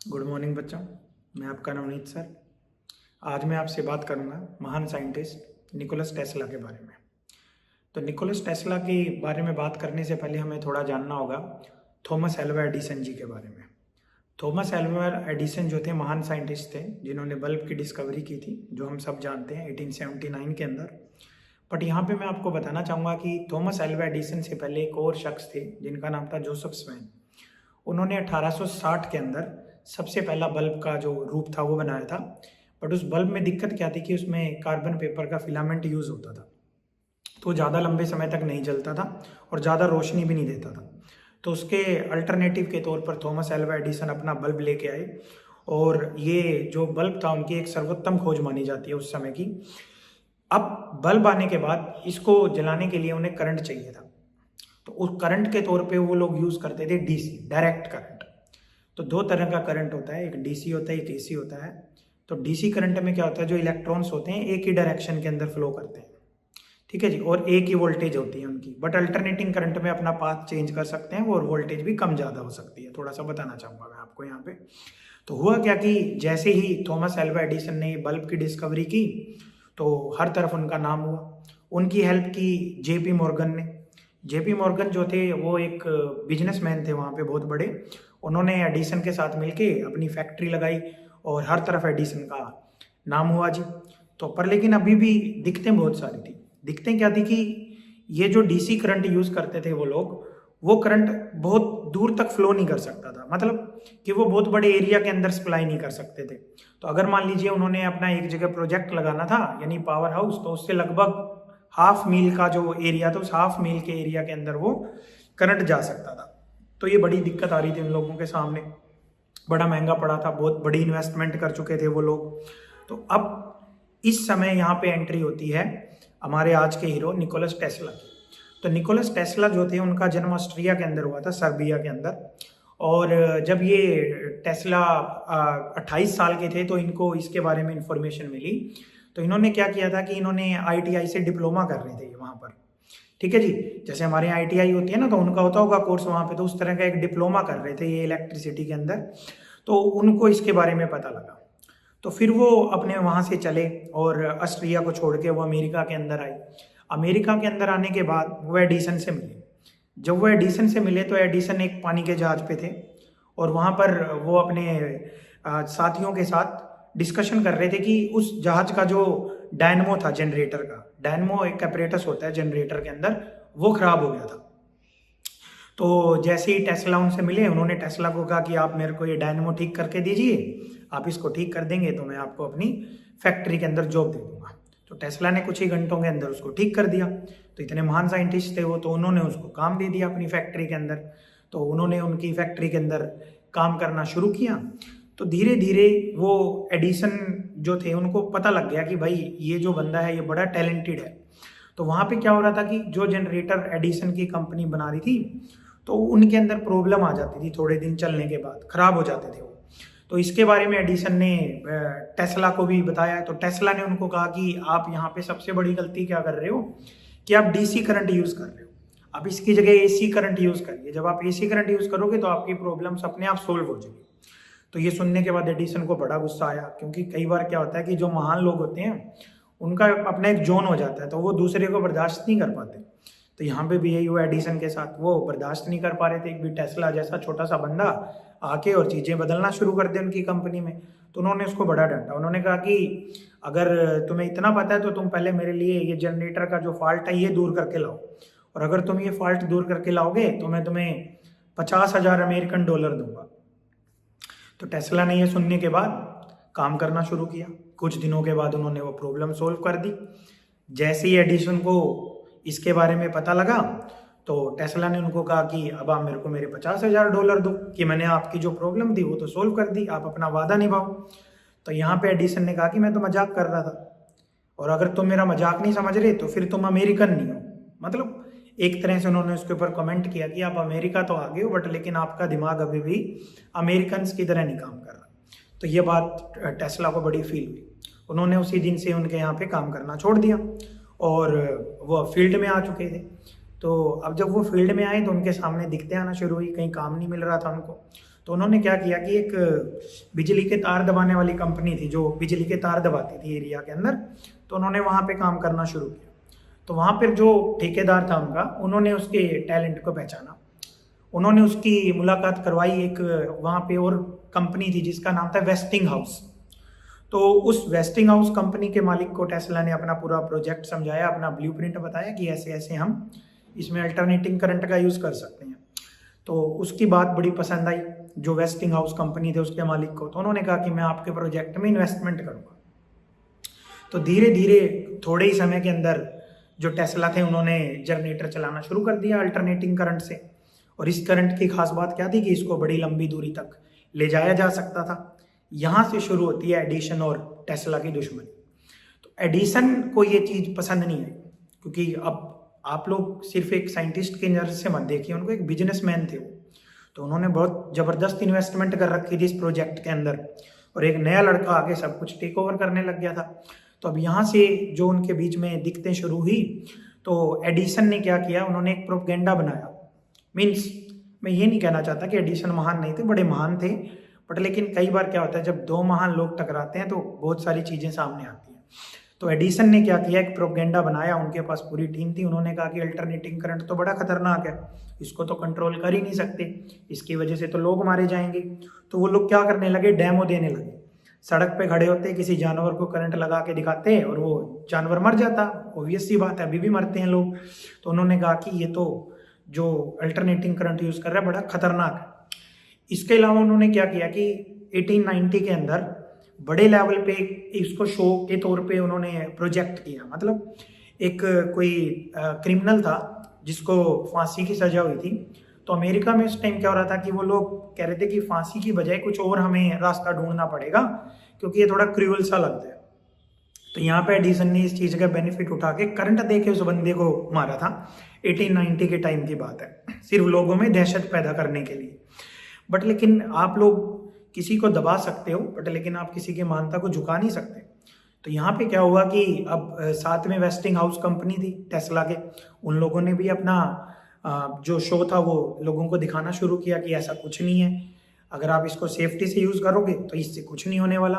Good morning बच्चों। मैं आपका नवनीत सर। आज मैं आपसे बात करूंगा महान साइंटिस्ट निकोलस टेस्ला के बारे में। तो निकोलस टेस्ला के बारे में बात करने से पहले हमें थोड़ा जानना होगा थॉमस एल्वा एडिसन जी के बारे में। थॉमस एल्वा एडिसन जो थे महान साइंटिस्ट थे जिन्होंने बल्ब की डिस्कवरी की थी, जो हम सब जानते हैं 1879 के अंदर। बट यहाँ पे मैं आपको बताना चाहूँगा कि थॉमस एल्वा एडिसन से पहले एक और शख्स थे जिनका नाम था जोसेफ स्वेन। उन्होंने 1860 के अंदर सबसे पहला बल्ब का जो रूप था वो बनाया था। बट उस बल्ब में दिक्कत क्या थी कि उसमें कार्बन पेपर का फिलामेंट यूज़ होता था, तो ज़्यादा लंबे समय तक नहीं जलता था और ज़्यादा रोशनी भी नहीं देता था। तो उसके अल्टरनेटिव के तौर पर थॉमस एल्वा एडिसन अपना बल्ब लेके आए, और ये जो बल्ब था उनकी एक सर्वोत्तम खोज मानी जाती है उस समय की। अब बल्ब आने के बाद इसको जलाने के लिए उन्हें करंट चाहिए था, तो उस करंट के तौर पे वो लोग यूज़ करते थे डीसी, डायरेक्ट करंट। तो दो तरह का करंट होता है, एक डीसी होता है, एक एसी होता है। तो डीसी करंट में क्या होता है, जो इलेक्ट्रॉन्स होते हैं एक ही डायरेक्शन के अंदर फ्लो करते हैं, ठीक है जी, और एक ही वोल्टेज होती है उनकी। बट अल्टरनेटिंग करंट में अपना पाथ चेंज कर सकते हैं और वोल्टेज भी कम ज़्यादा हो सकती है। थोड़ा सा बताना चाहूँगा मैं आपको यहाँ पे। तो हुआ क्या कि जैसे ही थॉमस एल्वा एडिसन ने बल्ब की डिस्कवरी की तो हर तरफ उनका नाम हुआ। उनकी हेल्प की जेपी मॉर्गन ने। जेपी मॉर्गन जो थे वो एक बिजनेसमैन थे वहाँ पे बहुत बड़े। उन्होंने एडिसन के साथ मिलके अपनी फैक्ट्री लगाई और हर तरफ एडिसन का नाम हुआ जी। तो पर लेकिन अभी भी दिक्कतें बहुत सारी थी। दिक्कतें क्या थी कि ये जो डीसी करंट यूज़ करते थे वो लोग, वो करंट बहुत दूर तक फ्लो नहीं कर सकता था, मतलब कि वो बहुत बड़े एरिया के अंदर सप्लाई नहीं कर सकते थे। तो अगर मान लीजिए उन्होंने अपना एक जगह प्रोजेक्ट लगाना था यानी पावर हाउस, तो उससे लगभग हाफ मील का जो एरिया था, उस हाफ मील के एरिया के अंदर वो करंट जा सकता था। तो ये बड़ी दिक्कत आ रही थी उन लोगों के सामने, बड़ा महंगा पड़ा था, बहुत बड़ी इन्वेस्टमेंट कर चुके थे वो लोग। तो अब इस समय यहाँ पे एंट्री होती है हमारे आज के हीरो निकोलस टेस्ला की। तो निकोलस टेस्ला जो थे उनका जन्म ऑस्ट्रिया के अंदर हुआ था, सर्बिया के अंदर। और जब ये टेस्ला 28 साल के थे तो इनको इसके बारे में इंफॉर्मेशन मिली। तो इन्होंने क्या किया था कि इन्होंने आईटीआई से डिप्लोमा कर रहे थे वहाँ पर, ठीक है जी। जैसे हमारे यहाँ आईटीआई होती है ना, तो उनका होता होगा कोर्स वहाँ पे, तो उस तरह का एक डिप्लोमा कर रहे थे ये इलेक्ट्रिसिटी के अंदर। तो उनको इसके बारे में पता लगा, तो फिर वो अपने वहाँ से चले और ऑस्ट्रिया को छोड़ के वो अमेरिका के अंदर आए। अमेरिका के अंदर आने के बाद वो एडिसन से मिले। जब वो एडिसन से मिले तो एडिसन एक पानी के जहाज पे थे और वहाँ पर वो अपने साथियों के साथ डिस्कशन कर रहे थे कि उस जहाज का जो डायनमो था, जनरेटर का डायनमो एक apparatus होता है जनरेटर के अंदर, वो खराब हो गया था। तो जैसे ही टेस्ला उनसे मिले, उन्होंने टेस्ला को कहा कि आप मेरे को ये डायनमो ठीक करके दीजिए, आप इसको ठीक कर देंगे तो मैं आपको अपनी फैक्ट्री के अंदर जॉब दे दूंगा। तो टेस्ला ने कुछ ही घंटों के अंदर उसको ठीक कर दिया। तो इतने महान साइंटिस्ट थे वो, तो उन्होंने उसको काम दे दिया अपनी फैक्ट्री के अंदर। तो उन्होंने उनकी फैक्ट्री के अंदर काम करना शुरू किया। तो धीरे धीरे वो एडिसन जो थे उनको पता लग गया कि भाई ये जो बंदा है ये बड़ा टैलेंटेड है। तो वहाँ पे क्या हो रहा था कि जो जनरेटर एडिसन की कंपनी बना रही थी, तो उनके अंदर प्रॉब्लम आ जाती थी, थोड़े दिन चलने के बाद खराब हो जाते थे वो। तो इसके बारे में एडिसन ने टेस्ला को भी बताया। तो टेस्ला ने उनको कहा कि आप यहाँ पे सबसे बड़ी गलती क्या कर रहे हो कि आप डीसी करंट यूज़ कर रहे हो, आप इसकी जगह एसी करंट यूज़ करिए। जब आप एसी करंट यूज़ करोगे तो आपकी प्रॉब्लम्स अपने आप सोल्व हो जाएगी। तो ये सुनने के बाद एडिसन को बड़ा गुस्सा आया, क्योंकि कई बार क्या होता है कि जो महान लोग होते हैं उनका अपना एक जोन हो जाता है, तो वो दूसरे को बर्दाश्त नहीं कर पाते। तो यहाँ पे भी यही हुआ एडिसन के साथ, वो बर्दाश्त नहीं कर पा रहे थे एक भी टेस्ला जैसा छोटा सा बंदा आके और चीज़ें बदलना शुरू कर दे उनकी कंपनी में। तो उन्होंने उसको बड़ा डांटा। उन्होंने कहा कि अगर तुम्हें इतना पता है तो तुम पहले मेरे लिए ये जनरेटर का जो फॉल्ट है ये दूर करके लाओ, और अगर तुम ये फॉल्ट दूर करके लाओगे तो मैं तुम्हें 50,000 अमेरिकन डॉलर दूंगा। तो टेस्ला ने ये सुनने के बाद काम करना शुरू किया। कुछ दिनों के बाद उन्होंने वो प्रॉब्लम सोल्व कर दी। जैसे ही एडिसन को इसके बारे में पता लगा तो टेस्ला ने उनको कहा कि अब आप मेरे को मेरे 50,000 डॉलर दो कि मैंने आपकी जो प्रॉब्लम थी वो तो सोल्व कर दी, आप अपना वादा निभाओ। तो यहाँ पे एडिसन ने कहा कि मैं तो मजाक कर रहा था, और अगर तुम मेरा मजाक नहीं समझ रहे तो फिर तुम अमेरिकन नहीं हो। मतलब एक तरह से उन्होंने उसके ऊपर कमेंट किया कि आप अमेरिका तो आ गए हो बट लेकिन आपका दिमाग अभी भी अमेरिकन की तरह नहीं काम कर रहा। तो ये बात टेस्ला को बड़ी फील हुई। उन्होंने उसी दिन से उनके यहाँ पे काम करना छोड़ दिया और वो फील्ड में आ चुके थे। तो अब जब वो फील्ड में आए तो उनके सामने दिक्कतें आना शुरू हुई, कहीं काम नहीं मिल रहा था उनको। तो उन्होंने क्या किया कि एक बिजली के तार दबाने वाली कंपनी थी जो बिजली के तार दबाती थी एरिया के अंदर, तो उन्होंने वहाँ पे काम करना शुरू किया। तो वहाँ पर जो ठेकेदार था उनका, उन्होंने उसके टैलेंट को पहचाना, उन्होंने उसकी मुलाकात करवाई। एक वहाँ पे और कंपनी थी जिसका नाम था वेस्टिंग हाउस। तो उस वेस्टिंग हाउस कंपनी के मालिक को टेस्ला ने अपना पूरा प्रोजेक्ट समझाया, अपना ब्लूप्रिंट बताया कि ऐसे ऐसे हम इसमें अल्टरनेटिंग करंट का यूज़ कर सकते हैं। तो उसकी बात बड़ी पसंद आई जो वेस्टिंग हाउस कंपनी थे उसके मालिक को। तो उन्होंने कहा कि मैं आपके प्रोजेक्ट में इन्वेस्टमेंट करूँगा। तो धीरे धीरे थोड़े ही समय के अंदर जो टेस्ला थे उन्होंने जनरेटर चलाना शुरू कर दिया अल्टरनेटिंग करंट से। और इस करंट की खास बात क्या थी कि इसको बड़ी लंबी दूरी तक ले जाया जा सकता था। यहाँ से शुरू होती है एडिसन और टेस्ला की दुश्मनी। तो एडिसन को ये चीज़ पसंद नहीं आई, क्योंकि अब आप लोग सिर्फ एक साइंटिस्ट के नज़र से मत देखिए, उनको एक बिजनेसमैन थे वो। तो उन्होंने बहुत ज़बरदस्त इन्वेस्टमेंट कर रखी थी इस प्रोजेक्ट के अंदर, और एक नया लड़का आके सब कुछ टेक ओवर करने लग गया था। तो अब यहाँ से जो उनके बीच में दिक्कतें शुरू हुई, तो एडिसन ने क्या किया, उन्होंने एक प्रोपेगेंडा बनाया। मीन्स मैं ये नहीं कहना चाहता कि एडिसन महान नहीं थे, बड़े महान थे, बट लेकिन कई बार क्या होता है जब दो महान लोग टकराते हैं तो बहुत सारी चीज़ें सामने आती हैं। तो एडिसन ने क्या किया, एक प्रोपेगेंडा बनाया, उनके पास पूरी टीम थी। उन्होंने कहा कि अल्टरनेटिंग करंट तो बड़ा खतरनाक है, इसको तो कंट्रोल कर ही नहीं सकते, इसकी वजह से तो लोग मारे जाएंगे। तो वो लोग क्या करने लगे, डेमो देने लगे। सड़क पे खड़े होते, किसी जानवर को करंट लगा के दिखाते और वो जानवर मर जाता। ऑब्वियस सी बात है, अभी भी मरते हैं लोग। तो उन्होंने कहा कि ये तो जो अल्टरनेटिंग करंट यूज़ कर रहा है बड़ा खतरनाक है। इसके अलावा उन्होंने क्या किया कि 1890 के अंदर बड़े लेवल पे इसको शो के तौर पे उन्होंने प्रोजेक्ट किया। मतलब एक कोई क्रिमिनल था जिसको फांसी की सजा हुई थी। तो अमेरिका में उस टाइम क्या हो रहा था कि वो लोग कह रहे थे कि फांसी की बजाय कुछ और हमें रास्ता ढूंढना पड़ेगा, क्योंकि ये थोड़ा क्रूअल सा लगता है। तो यहाँ पे एडिसन ने इस चीज़ का बेनिफिट उठा के करंट दे के उस बंदे को मारा था। 1890 के टाइम की बात है, सिर्फ लोगों में दहशत पैदा करने के लिए। बट लेकिन आप लोग किसी को दबा सकते हो, बट लेकिन आप किसी की मानता को झुका नहीं सकते। तो यहाँ पे क्या हुआ कि अब साथ में वेस्टिंग हाउस कंपनी थी टेस्ला के, उन लोगों ने भी अपना जो शो था वो लोगों को दिखाना शुरू किया कि ऐसा कुछ नहीं है, अगर आप इसको सेफ्टी से यूज़ करोगे तो इससे कुछ नहीं होने वाला।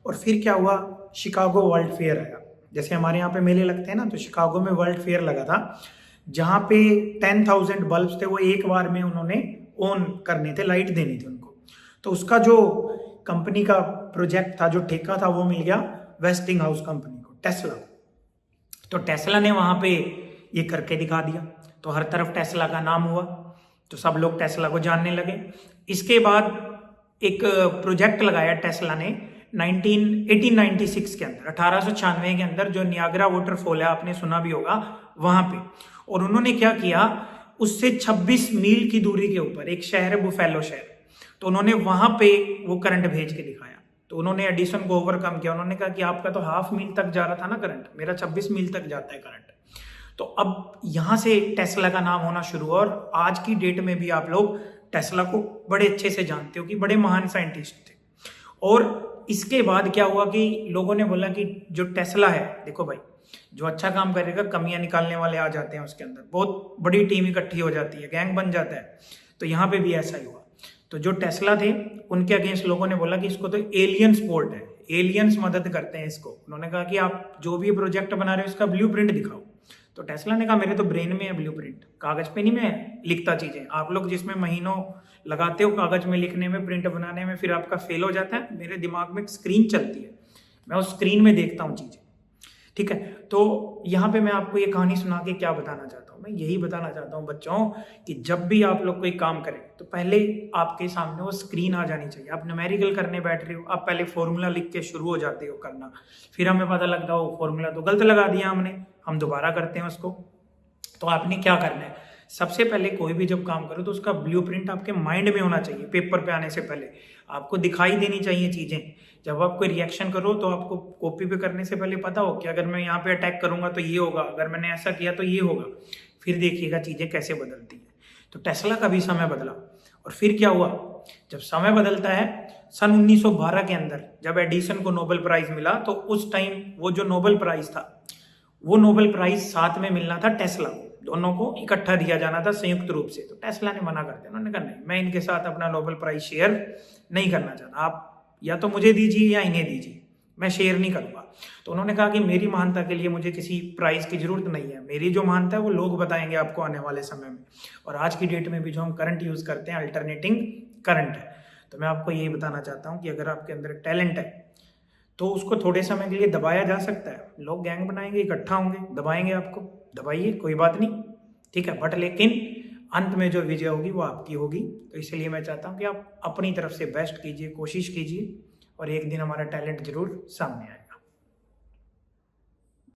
और फिर क्या हुआ, शिकागो वर्ल्ड फेयर आया। जैसे हमारे यहाँ पे मेले लगते हैं ना, तो शिकागो में वर्ल्ड फेयर लगा था, जहाँ पे 10,000 बल्ब्स थे वो एक बार में उन्होंने ऑन करने थे, लाइट देनी थी उनको। तो उसका जो कंपनी का प्रोजेक्ट था, जो ठेका था, वो मिल गया वेस्टिंग हाउस कंपनी को, टेस्ला। तो टेस्ला ने वहाँ पे ये करके दिखा दिया, तो हर तरफ टेस्ला का नाम हुआ, तो सब लोग टेस्ला को जानने लगे। इसके बाद एक प्रोजेक्ट लगाया टेस्ला ने 1896 के अंदर, 1896 के अंदर, जो नियाग्रा वाटरफॉल है, आपने सुना भी होगा, वहां पे। और उन्होंने क्या किया, उससे 26 मील की दूरी के ऊपर एक शहर है बुफेलो शहर, तो उन्होंने वहां पे वो करंट भेज के दिखाया। तो उन्होंने एडिसन को ओवरकम किया। उन्होंने कहा कि आपका तो हाफ मील तक जा रहा था ना करंट, मेरा 26 मील तक जाता है करंट। तो अब यहां से टेस्ला का नाम होना शुरू हुआ, और आज की डेट में भी आप लोग टेस्ला को बड़े अच्छे से जानते हो कि बड़े महान साइंटिस्ट थे। और इसके बाद क्या हुआ कि लोगों ने बोला कि जो टेस्ला है, देखो भाई, जो अच्छा काम करेगा कमियां निकालने वाले आ जाते हैं उसके अंदर, बहुत बड़ी टीम इकट्ठी हो जाती है, गैंग बन जाता है। तो यहाँ पे भी ऐसा ही हुआ। तो जो टेस्ला थे उनके अगेंस्ट लोगों ने बोला कि इसको तो एलियन स्पोर्ट है, एलियंस मदद करते हैं इसको। उन्होंने कहा कि आप जो भी प्रोजेक्ट बना रहे हो इसका ब्लूप्रिंट दिखाओ। तो टेस्ला ने कहा मेरे तो ब्रेन में है ब्लूप्रिंट, कागज पे नहीं मैं लिखता चीजें। आप लोग जिसमें महीनों लगाते हो कागज में लिखने में, प्रिंट बनाने में, फिर आपका फेल हो जाता है, मेरे दिमाग में एक स्क्रीन चलती है, मैं उस स्क्रीन में देखता हूँ चीजें। ठीक है, तो यहाँ पे मैं आपको ये कहानी सुना के क्या बताना चाहता हूँ, मैं यही बताना चाहता हूँ बच्चों कि जब भी आप लोग कोई काम करें तो पहले आपके सामने वो स्क्रीन आ जानी चाहिए। आप न्यूमेरिकल करने बैठ रहे हो, आप पहले फॉर्मूला लिख के शुरू हो जाते हो करना, फिर हमें पता लगता है वो फॉर्मूला तो गलत लगा दिया हमने, हम दोबारा करते हैं उसको। तो आपने क्या करना है, सबसे पहले कोई भी जब काम करो तो उसका ब्लूप्रिंट आपके माइंड में होना चाहिए। पेपर पे आने से पहले आपको दिखाई देनी चाहिए चीजें। जब आप कोई रिएक्शन करो तो आपको कॉपी पे करने से पहले पता हो कि अगर मैं यहाँ पे अटैक करूंगा तो ये होगा, अगर मैंने ऐसा किया तो ये होगा। फिर देखिएगा चीजें कैसे बदलती है। तो टेस्ला का भी समय बदला। और फिर क्या हुआ, जब समय बदलता है, सन 1912 के अंदर जब एडिसन को नोबेल प्राइज मिला, तो उस टाइम वो जो नोबेल प्राइज था, वो नोबेल प्राइज साथ में मिलना था टेस्ला को। दोनों को इकट्ठा दिया जाना था संयुक्त रूप से। तो टेस्ला ने मना कर दिया, उन्होंने कहा नहीं, मैं इनके साथ अपना नोबेल प्राइज शेयर नहीं करना चाहता, आप या तो मुझे दीजिए या इन्हें दीजिए, मैं शेयर नहीं करूँगा। तो उन्होंने कहा कि मेरी महानता के लिए मुझे किसी प्राइज की जरूरत नहीं है, मेरी जो महानता है वो लोग बताएंगे आपको आने वाले समय में। और आज की डेट में भी जो हम करंट यूज़ करते हैं अल्टरनेटिंग करंट है। तो मैं आपको यही बताना चाहता हूँ कि अगर आपके अंदर टैलेंट है तो उसको थोड़े समय के लिए दबाया जा सकता है, लोग गैंग बनाएंगे, इकट्ठा होंगे, दबाएंगे आपको, दबाइए, कोई बात नहीं, ठीक है, बट लेकिन अंत में जो विजय होगी वो आपकी होगी। तो इसलिए मैं चाहता हूँ कि आप अपनी तरफ से बेस्ट कीजिए, कोशिश कीजिए और एक दिन हमारा टैलेंट जरूर सामने आए।